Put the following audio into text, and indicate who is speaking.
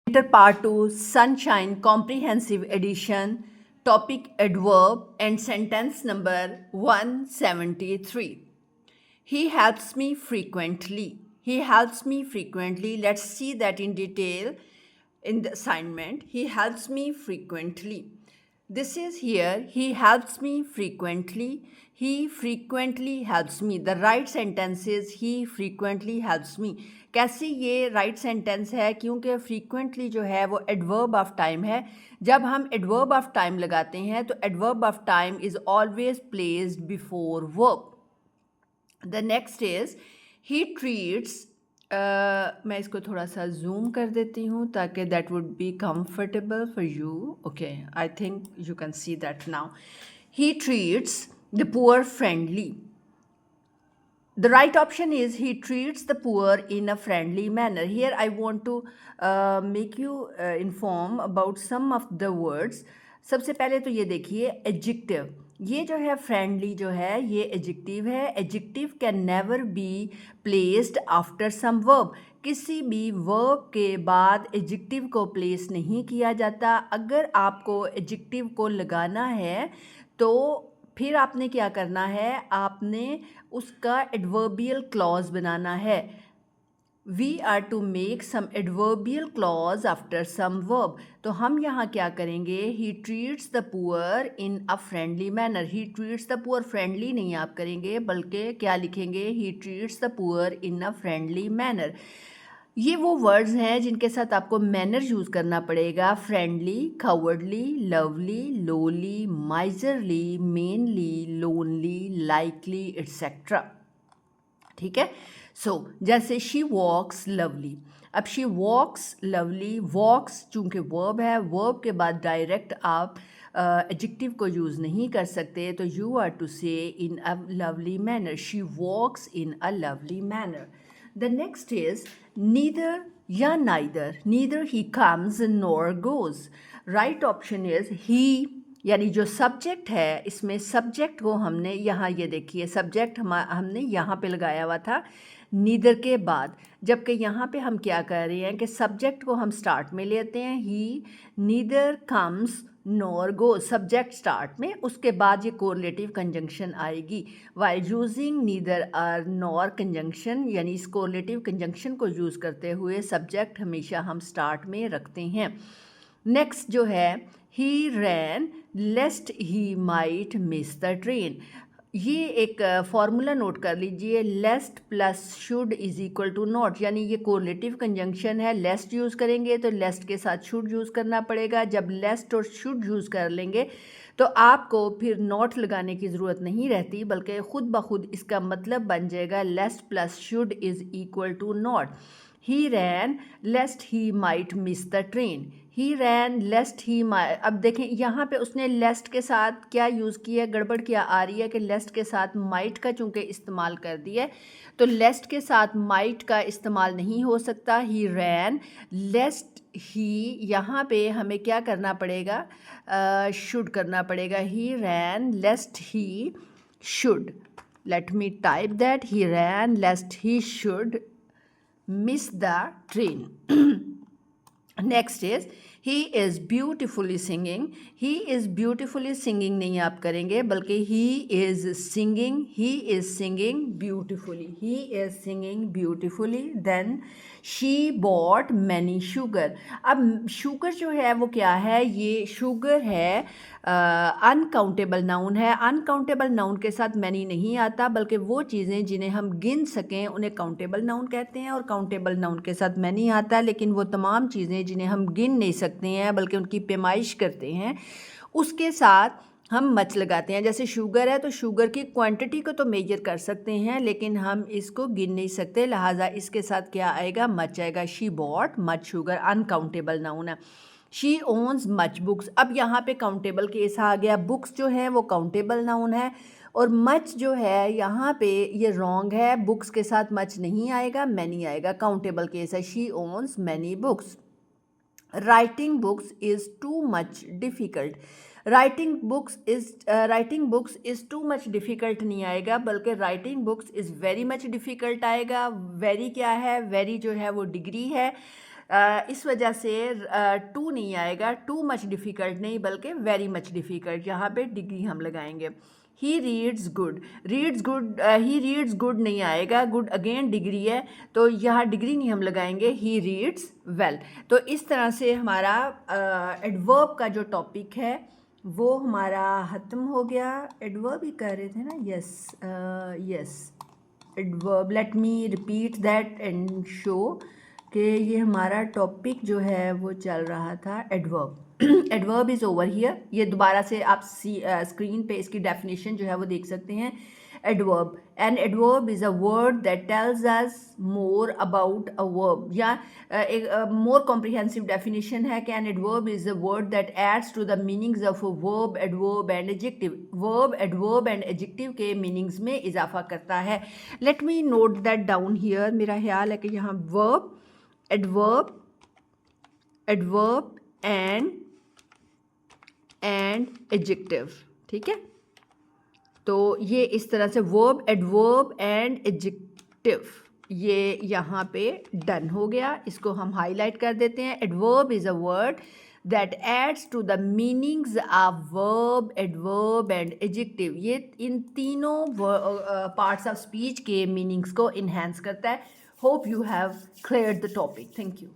Speaker 1: Enter Part 2 Sunshine Comprehensive Edition, topic adverb and sentence number 173. He helps me frequently. He helps me frequently. Let's see that in detail in the assignment. He helps me frequently. This is here. He helps me frequently. He frequently helps me. The right sentence is he frequently helps me. कैसी ये right sentence है? क्योंकि frequently जो है वो adverb of time है. जब हम एडवर्ब ऑफ टाइम लगाते हैं तो adverb of time is always placed before verb. The next is he treats. मैं इसको थोड़ा सा जूम कर देती हूँ ताकि that would be comfortable for you. Okay, I think you can see that now. He treats the poor friendly. The right option is he treats the poor in a friendly manner. Here I want to make you inform about some of the words. सबसे पहले तो ये देखिए adjective. ये जो है friendly जो है ये एडजेक्टिव है. Adjective can never be placed after some verb. किसी भी वर्ब के बाद एडजेक्टिव को प्लेस नहीं किया जाता. अगर आपको एडजेक्टिव को लगाना है तो फिर आपने क्या करना है, आपने उसका एडवर्बियल क्लॉज बनाना है. We are to make some adverbial clause after some verb. तो हम यहाँ क्या करेंगे, he treats the poor in a friendly manner. He treats the poor friendly नहीं आप करेंगे बल्कि क्या लिखेंगे, he treats the poor in a friendly manner. ये वो वर्ड्स हैं जिनके साथ आपको मैनर यूज़ करना पड़ेगा. Friendly, cowardly, lovely, lolly, miserly, mainly, lonely, likely etcetera. ठीक है. सो जैसे शी वॉक्स लवली. अब शी वॉक्स लवली, वॉक्स चूँकि वर्ब है, वर्ब के बाद डायरेक्ट आप एडजेक्टिव को यूज़ नहीं कर सकते, तो you are to say in a lovely manner. She walks in a lovely manner. The next is neither या neither. Neither he comes nor goes. Right option is he. यानी जो subject है इसमें सब्जेक्ट को हमने यहाँ ये देखिए सब्जेक्ट हमने यहाँ पे लगाया हुआ था नीदर के बाद, जबकि यहाँ पे हम क्या कर रहे हैं कि सब्जेक्ट को हम स्टार्ट में लेते हैं. He neither comes nor go, subject start में, उसके बाद ये कोरिलेटिव कंजंक्शन आएगी. While using neither or nor conjunction, यानी इस कोरिलेटिव कंजंक्शन को यूज़ करते हुए सब्जेक्ट हमेशा हम स्टार्ट में रखते हैं. नेक्स्ट जो है he ran lest he might miss the train. ये एक फार्मूला नोट कर लीजिए, lest plus should is equal to not. यानी ये कोरिलेटिव कंजंक्शन है. लेस्ट यूज़ करेंगे तो लेस्ट के साथ शुड यूज़ करना पड़ेगा. जब लेस्ट और शुड यूज़ कर लेंगे तो आपको फिर नॉट लगाने की ज़रूरत नहीं रहती, बल्कि ख़ुद ब खुद इसका मतलब बन जाएगा lest plus should is equal to not. He ran lest he might miss the train. He ran lest he might. अब देखें यहाँ पे उसने लेस्ट के साथ क्या यूज़ किया, गड़बड़ क्या आ रही है कि लेस्ट के साथ माइट का चूँकि इस्तेमाल कर दिया, तो लेस्ट के साथ माइट का इस्तेमाल नहीं हो सकता. ही रैन लेस्ट ही, यहाँ पे हमें क्या करना पड़ेगा, शुड करना पड़ेगा. He ran lest he should. Let me type that. He ran lest he should miss the train. Next is he is beautifully singing. He is beautifully singing नहीं आप करेंगे बल्कि he is singing. He is singing beautifully. He is singing beautifully. Then she bought many sugar. अब sugar जो है वो क्या है, ये शुगर है अनकाउंटेबल नाउन है. अनकाउंटेबल नाउन के साथ मैनी नहीं आता, बल्कि वो चीज़ें जिन्हें हम गिन सकें उन्हें काउंटेबल नाउन कहते हैं, और काउंटेबल नाउन के साथ मैनी आता है. लेकिन वो तमाम चीज़ें जिन्हें हम गिन नहीं सकते हैं बल्कि उनकी पैमाइश करते हैं, उसके साथ हम मच लगाते हैं. जैसे शुगर है तो शुगर की क्वांटिटी को तो मेजर कर सकते हैं लेकिन हम इसको गिन नहीं सकते, लिहाजा इसके साथ क्या आएगा, मच आएगा. She bought much sugar, uncountable noun है. She owns much books. अब यहाँ पे काउंटेबल केस आ गया. बुक्स जो है वो काउंटेबल नाउन है और मच जो है यहाँ पे ये रॉन्ग है. बुक्स के साथ मच नहीं आएगा, मैनी आएगा. काउंटेबल केस है. She ons many books. Writing books is too much difficult. Writing books is too much difficult नहीं आएगा बल्कि writing books is very much difficult आएगा. वेरी क्या है, वेरी जो है वो डिग्री है. इस वजह से टू नहीं आएगा, टू मच डिफ़िकल्ट नहीं बल्कि वेरी मच डिफ़िकल्ट, यहाँ पे डिग्री हम लगाएंगे। He reads good, he reads good नहीं आएगा, गुड अगेन डिग्री है तो यहाँ डिग्री नहीं हम लगाएंगे, ही रीड्स वेल। तो इस तरह से हमारा एडवर्ब का जो टॉपिक है वो हमारा ख़त्म हो गया। एडवर्ब ही कर रहे थे ना, yes adverb, let me repeat that and show कि ये हमारा टॉपिक जो है वो चल रहा था adverb. Adverb is over here, ये दोबारा से आप स्क्रीन पे इसकी डेफिनेशन जो है वो देख सकते हैं। Adverb, an adverb is a word that tells us more about a verb, या एक मोर कॉम्प्रिहेंसिव डेफिनेशन है कि an adverb is a word that adds to the meanings of verb, adverb and adjective. Verb, adverb and adjective के meanings में इजाफा करता है। Let me note that down here. मेरा ख्याल है कि यहाँ verb, adverb, adverb and adjective, ठीक है। तो ये इस तरह से वर्ब, एडवर्ब एंड एडजेक्टिव ये यहाँ पे डन हो गया। इसको हम हाईलाइट कर देते हैं। Adverb is a word that adds to the meanings of verb, adverb and adjective. ये इन तीनों पार्ट्स ऑफ स्पीच के मीनिंग्स को इन्हेंस करता है। Hope you have clear the topic. Thank you.